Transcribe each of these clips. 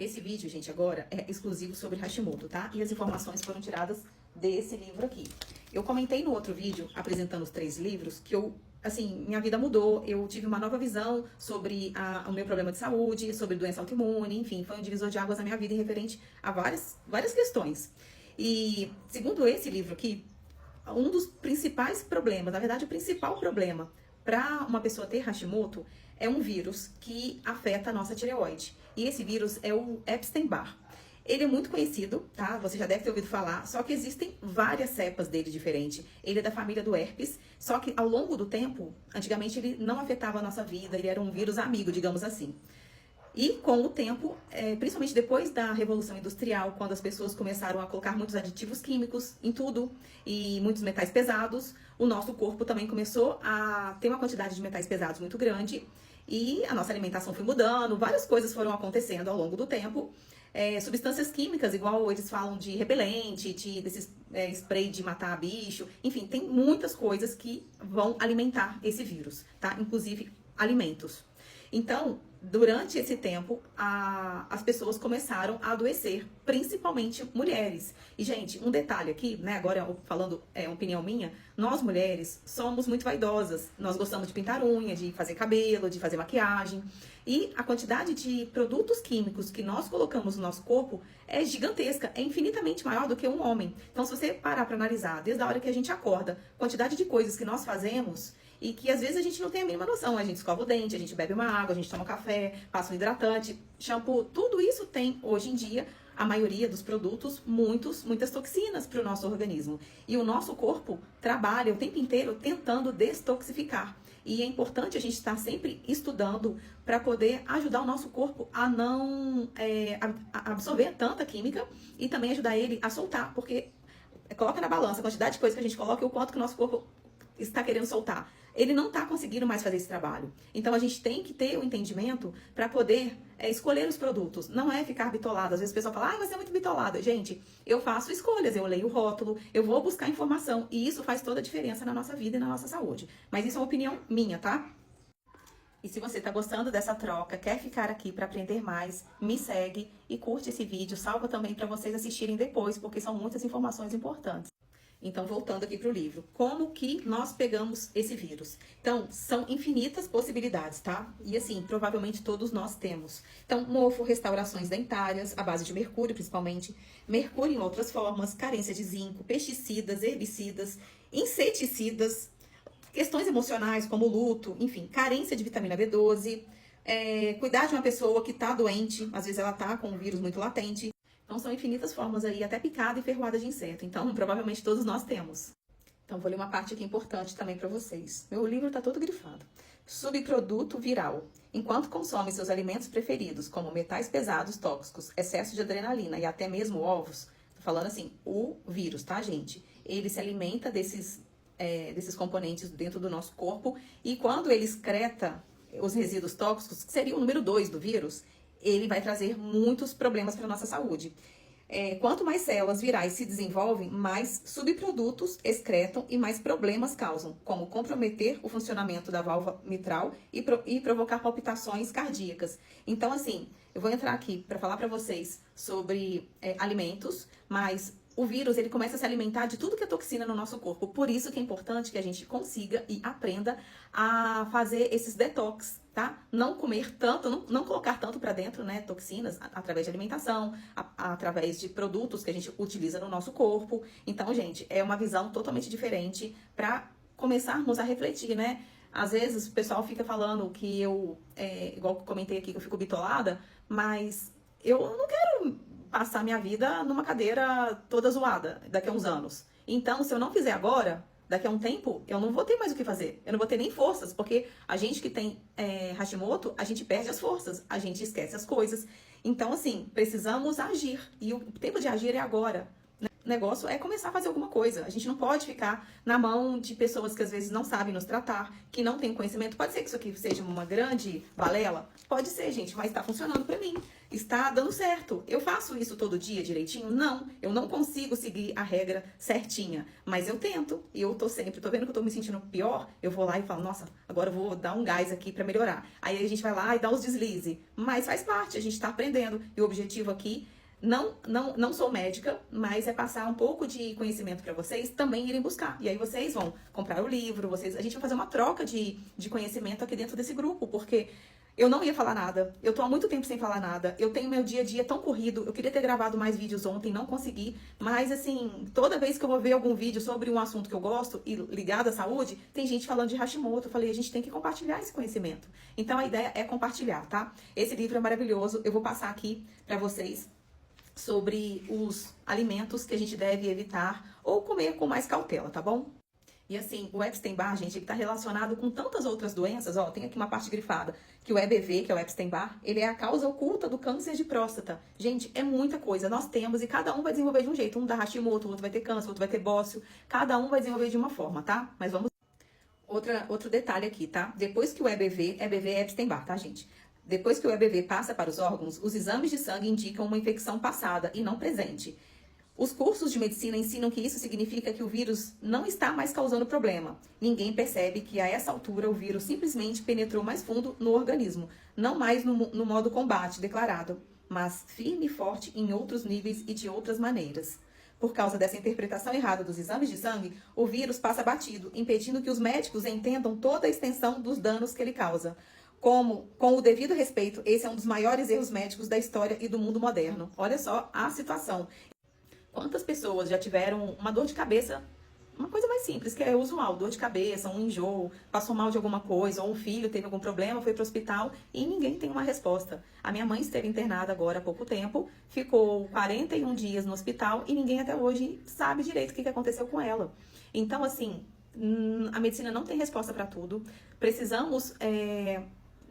Esse vídeo, gente, agora é exclusivo sobre Hashimoto, tá? E as informações foram tiradas desse livro aqui. Eu comentei no outro vídeo, apresentando os 3 livros, que assim, minha vida mudou, eu tive uma nova visão sobre o meu problema de saúde, sobre doença autoimune, enfim, foi um divisor de águas na minha vida em referente a várias questões. E, segundo esse livro aqui, um dos principais problemas, na verdade, o principal problema para uma pessoa ter Hashimoto é um vírus que afeta a nossa tireoide. E esse vírus é o Epstein-Barr. Ele é muito conhecido, tá? Você já deve ter ouvido falar, só que existem várias cepas dele diferentes. Ele é da família do herpes, só que ao longo do tempo, antigamente ele não afetava a nossa vida, ele era um vírus amigo, digamos assim. E com o tempo, principalmente depois da Revolução Industrial, quando as pessoas começaram a colocar muitos aditivos químicos em tudo e muitos metais pesados, o nosso corpo também começou a ter uma quantidade de metais pesados muito grande e a nossa alimentação foi mudando, várias coisas foram acontecendo ao longo do tempo. Substâncias químicas, igual eles falam de repelente, desses spray de matar bicho, enfim, tem muitas coisas que vão alimentar esse vírus, tá? Inclusive alimentos. Então, durante esse tempo, as pessoas começaram a adoecer, principalmente mulheres. E, gente, um detalhe aqui, né? Agora falando, opinião minha, nós mulheres somos muito vaidosas. Nós gostamos de pintar unha, de fazer cabelo, de fazer maquiagem. E a quantidade de produtos químicos que nós colocamos no nosso corpo é gigantesca, é infinitamente maior do que um homem. Então, se você parar para analisar, desde a hora que a gente acorda, a quantidade de coisas que nós fazemos e que às vezes a gente não tem a mínima noção. A gente escova o dente, a gente bebe uma água, a gente toma um café, passa um hidratante, shampoo. Tudo isso tem, hoje em dia, a maioria dos produtos, muitas toxinas para o nosso organismo. E o nosso corpo trabalha o tempo inteiro tentando destoxificar. E é importante a gente estar sempre estudando para poder ajudar o nosso corpo a não absorver tanta química e também ajudar ele a soltar. Porque coloca na balança a quantidade de coisa que a gente coloca e o quanto que o nosso corpo está querendo soltar. Ele não está conseguindo mais fazer esse trabalho. Então, a gente tem que ter o entendimento para poder escolher os produtos. Não é ficar bitolado. Às vezes o pessoal fala, você é muito bitolada. Gente, eu faço escolhas, eu leio o rótulo, eu vou buscar informação. E isso faz toda a diferença na nossa vida e na nossa saúde. Mas isso é uma opinião minha, tá? E se você está gostando dessa troca, quer ficar aqui para aprender mais, me segue e curte esse vídeo. Salva também para vocês assistirem depois, porque são muitas informações importantes. Então, voltando aqui para o livro, como que nós pegamos esse vírus? Então, são infinitas possibilidades, tá? E assim, provavelmente todos nós temos. Então, mofo, restaurações dentárias, à base de mercúrio, principalmente, mercúrio em outras formas, carência de zinco, pesticidas, herbicidas, inseticidas, questões emocionais como luto, enfim, carência de vitamina B12, cuidar de uma pessoa que está doente, às vezes ela está com um vírus muito latente. Então, são infinitas formas aí, até picada e ferroada de inseto. Então, provavelmente todos nós temos. Então, vou ler uma parte aqui importante também para vocês. Meu livro está todo grifado. Subproduto viral. Enquanto consome seus alimentos preferidos, como metais pesados tóxicos, excesso de adrenalina e até mesmo ovos, tô falando assim, o vírus, tá, gente? Ele se alimenta desses componentes dentro do nosso corpo e quando ele excreta os resíduos tóxicos, que seria o número 2 do vírus, ele vai trazer muitos problemas para a nossa saúde. Quanto mais células virais se desenvolvem, mais subprodutos excretam e mais problemas causam, como comprometer o funcionamento da válvula mitral e provocar palpitações cardíacas. Então, assim, eu vou entrar aqui para falar para vocês sobre alimentos, mas o vírus, ele começa a se alimentar de tudo que é toxina no nosso corpo. Por isso que é importante que a gente consiga e aprenda a fazer esses detox, tá? Não comer tanto, não colocar tanto para dentro, né, toxinas, através de alimentação, através de produtos que a gente utiliza no nosso corpo. Então, gente, é uma visão totalmente diferente para começarmos a refletir, né? Às vezes o pessoal fica falando que igual eu comentei aqui, que eu fico bitolada, mas eu não quero passar minha vida numa cadeira toda zoada daqui a uns anos. Então, se eu não fizer agora, daqui a um tempo, eu não vou ter mais o que fazer. Eu não vou ter nem forças, porque a gente que tem Hashimoto, a gente perde as forças, a gente esquece as coisas. Então, assim, precisamos agir. E o tempo de agir é agora. negócio é começar a fazer alguma coisa. A gente não pode ficar na mão de pessoas que às vezes não sabem nos tratar, que não têm conhecimento. Pode ser que isso aqui seja uma grande balela? Pode ser, gente, mas está funcionando para mim. Está dando certo. Eu faço isso todo dia direitinho? Não. Eu não consigo seguir a regra certinha, mas eu tento. E eu tô vendo que eu tô me sentindo pior, eu vou lá e falo, nossa, agora eu vou dar um gás aqui para melhorar. Aí a gente vai lá e dá os deslizes. Mas faz parte, a gente tá aprendendo. E o objetivo aqui não sou médica, mas é passar um pouco de conhecimento para vocês também irem buscar. E aí vocês vão comprar o livro, a gente vai fazer uma troca de conhecimento aqui dentro desse grupo, porque eu não ia falar nada, eu tô há muito tempo sem falar nada, eu tenho meu dia a dia tão corrido, eu queria ter gravado mais vídeos ontem, não consegui, mas assim, toda vez que eu vou ver algum vídeo sobre um assunto que eu gosto e ligado à saúde, tem gente falando de Hashimoto, eu falei, a gente tem que compartilhar esse conhecimento. Então a ideia é compartilhar, tá? Esse livro é maravilhoso, eu vou passar aqui para vocês sobre os alimentos que a gente deve evitar ou comer com mais cautela, tá bom? E assim, o Epstein-Barr, gente, ele tá relacionado com tantas outras doenças, ó, tem aqui uma parte grifada, que o EBV, que é o Epstein-Barr, ele é a causa oculta do câncer de próstata. Gente, é muita coisa, nós temos e cada um vai desenvolver de um jeito, um dá Hashimoto, o outro vai ter câncer, o outro vai ter bócio, cada um vai desenvolver de uma forma, tá? Mas vamos... Outro detalhe aqui, tá? Depois que o EBV é Epstein-Barr, tá, gente? Depois que o EBV passa para os órgãos, os exames de sangue indicam uma infecção passada e não presente. Os cursos de medicina ensinam que isso significa que o vírus não está mais causando problema. Ninguém percebe que a essa altura o vírus simplesmente penetrou mais fundo no organismo, não mais no modo combate declarado, mas firme e forte em outros níveis e de outras maneiras. Por causa dessa interpretação errada dos exames de sangue, o vírus passa batido, impedindo que os médicos entendam toda a extensão dos danos que ele causa. Com o devido respeito, esse é um dos maiores erros médicos da história e do mundo moderno. Olha só a situação. Quantas pessoas já tiveram uma dor de cabeça, uma coisa mais simples, que é usual, dor de cabeça, um enjoo, passou mal de alguma coisa, ou um filho teve algum problema, foi para o hospital e ninguém tem uma resposta. A minha mãe esteve internada agora há pouco tempo, ficou 41 dias no hospital e ninguém até hoje sabe direito o que aconteceu com ela. Então, assim, a medicina não tem resposta para tudo. Precisamos...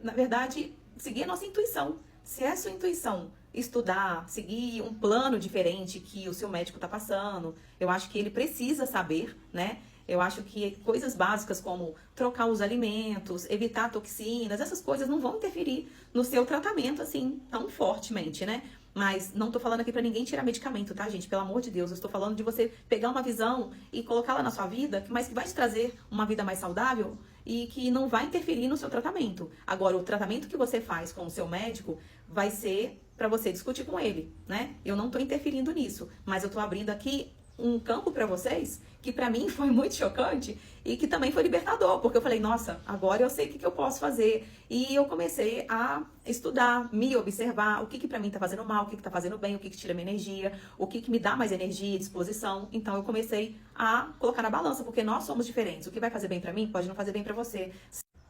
na verdade, seguir a nossa intuição. Se é a sua intuição estudar, seguir um plano diferente que o seu médico está passando, eu acho que ele precisa saber, né? Eu acho que coisas básicas como trocar os alimentos, evitar toxinas, essas coisas não vão interferir no seu tratamento assim tão fortemente, né? Mas não tô falando aqui pra ninguém tirar medicamento, tá, gente? Pelo amor de Deus, eu estou falando de você pegar uma visão e colocá-la na sua vida, mas que vai te trazer uma vida mais saudável e que não vai interferir no seu tratamento. Agora, o tratamento que você faz com o seu médico vai ser pra você discutir com ele, né? Eu não tô interferindo nisso, mas eu tô abrindo aqui um campo pra vocês que pra mim foi muito chocante e que também foi libertador, porque eu falei, nossa, agora eu sei o que eu posso fazer. E eu comecei a estudar, me observar, o que pra mim tá fazendo mal, o que tá fazendo bem, o que tira minha energia, o que me dá mais energia e disposição. Então eu comecei a colocar na balança, porque nós somos diferentes. O que vai fazer bem pra mim pode não fazer bem pra você.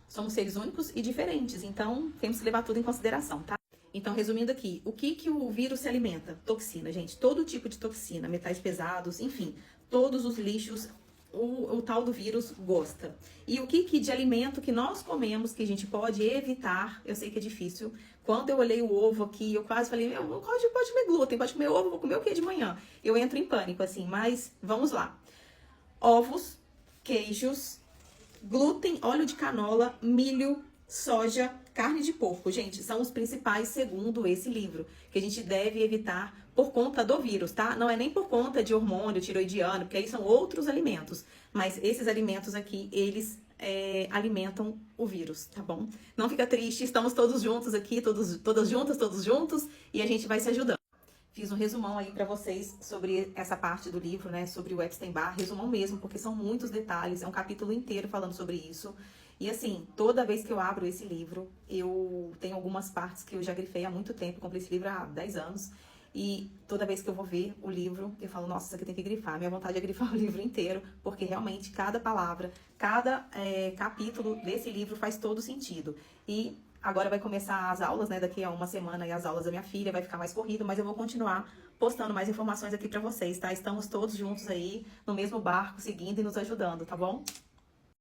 Somos seres únicos e diferentes, então temos que levar tudo em consideração, tá? Então, resumindo aqui, o que o vírus se alimenta? Toxina, gente. Todo tipo de toxina, metais pesados, enfim, todos os lixos o tal do vírus gosta. E o que de alimento que nós comemos que a gente pode evitar? Eu sei que é difícil. Quando eu olhei o ovo aqui, eu quase falei, meu, pode comer glúten, pode comer ovo, vou comer o que de manhã? Eu entro em pânico, assim, mas vamos lá. Ovos, queijos, glúten, óleo de canola, milho, soja, carne de porco, gente, são os principais segundo esse livro, que a gente deve evitar por conta do vírus, tá? Não é nem por conta de hormônio tiroidiano, porque aí são outros alimentos, mas esses alimentos aqui, eles alimentam o vírus, tá bom? Não fica triste, estamos todos juntos aqui, todas juntas, todos juntos, e a gente vai se ajudando. Fiz um resumão aí pra vocês sobre essa parte do livro, né, sobre o Epstein-Barr, resumão mesmo, porque são muitos detalhes, é um capítulo inteiro falando sobre isso. E assim, toda vez que eu abro esse livro, eu tenho algumas partes que eu já grifei há muito tempo, comprei esse livro há 10 anos, e toda vez que eu vou ver o livro, eu falo, nossa, isso aqui tem que grifar. Minha vontade é grifar o livro inteiro, porque realmente cada palavra, cada capítulo desse livro faz todo sentido. E agora vai começar as aulas, né, daqui a uma semana, e as aulas da minha filha, vai ficar mais corrido, mas eu vou continuar postando mais informações aqui pra vocês, tá? Estamos todos juntos aí, no mesmo barco, seguindo e nos ajudando, tá bom?